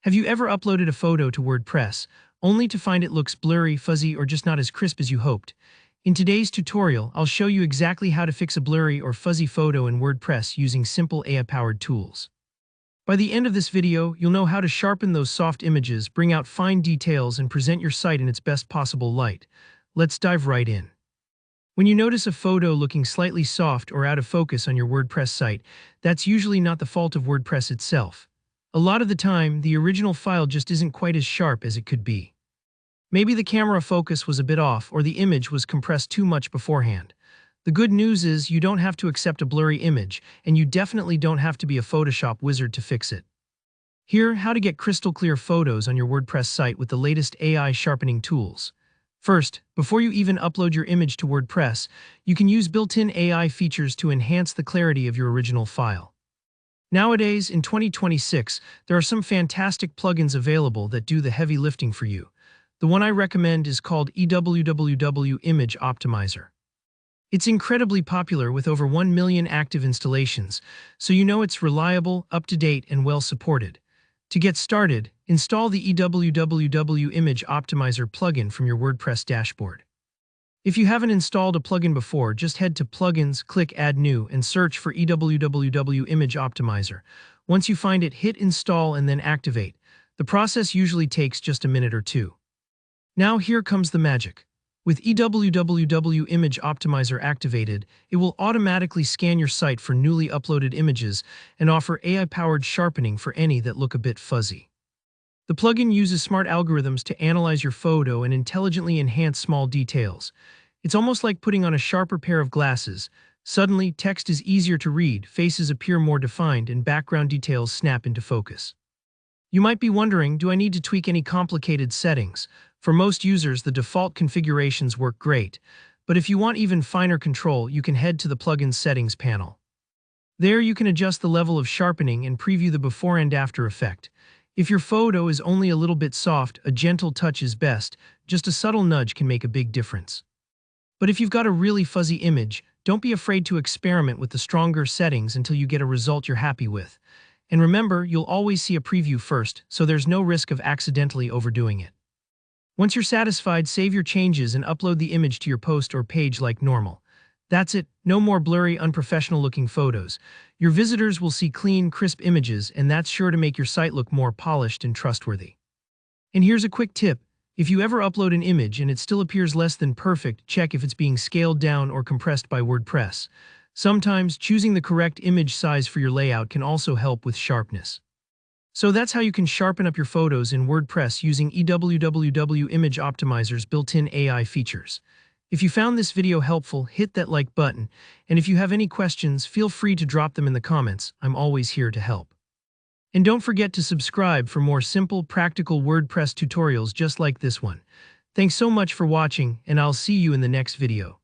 Have you ever uploaded a photo to WordPress, only to find it looks blurry, fuzzy, or just not as crisp as you hoped? In today's tutorial, I'll show you exactly how to fix a blurry or fuzzy photo in WordPress using simple AI-powered tools. By the end of this video, you'll know how to sharpen those soft images, bring out fine details, and present your site in its best possible light. Let's dive right in. When you notice a photo looking slightly soft or out of focus on your WordPress site, that's usually not the fault of WordPress itself. A lot of the time, the original file just isn't quite as sharp as it could be. Maybe the camera focus was a bit off or the image was compressed too much beforehand. The good news is you don't have to accept a blurry image, and you definitely don't have to be a Photoshop wizard to fix it. Here, how to get crystal clear photos on your WordPress site with the latest AI sharpening tools. First, before you even upload your image to WordPress, you can use built-in AI features to enhance the clarity of your original file. Nowadays, in 2026, there are some fantastic plugins available that do the heavy lifting for you. The one I recommend is called EWWW Image Optimizer. It's incredibly popular with over 1 million active installations, so you know it's reliable, up-to-date, and well-supported. To get started, install the EWWW Image Optimizer plugin from your WordPress dashboard. If you haven't installed a plugin before, just head to Plugins, click Add New, and search for EWWW Image Optimizer. Once you find it, hit Install and then Activate. The process usually takes just a minute or two. Now here comes the magic. With EWWW Image Optimizer activated, it will automatically scan your site for newly uploaded images and offer AI-powered sharpening for any that look a bit fuzzy. The plugin uses smart algorithms to analyze your photo and intelligently enhance small details. It's almost like putting on a sharper pair of glasses. Suddenly, text is easier to read, faces appear more defined, and background details snap into focus. You might be wondering, do I need to tweak any complicated settings? For most users, the default configurations work great, but if you want even finer control, you can head to the Plugins Settings panel. There you can adjust the level of sharpening and preview the before and after effect. If your photo is only a little bit soft, a gentle touch is best. Just a subtle nudge can make a big difference. But if you've got a really fuzzy image, don't be afraid to experiment with the stronger settings until you get a result you're happy with. And remember, you'll always see a preview first, so there's no risk of accidentally overdoing it. Once you're satisfied, save your changes and upload the image to your post or page like normal. That's it, no more blurry, unprofessional-looking photos. Your visitors will see clean, crisp images, and that's sure to make your site look more polished and trustworthy. And here's a quick tip. If you ever upload an image and it still appears less than perfect, check if it's being scaled down or compressed by WordPress. Sometimes, choosing the correct image size for your layout can also help with sharpness. So that's how you can sharpen up your photos in WordPress using EWWW Image Optimizer's built-in AI features. If you found this video helpful, hit that like button, and if you have any questions, feel free to drop them in the comments. I'm always here to help. And don't forget to subscribe for more simple, practical WordPress tutorials just like this one. Thanks so much for watching, and I'll see you in the next video.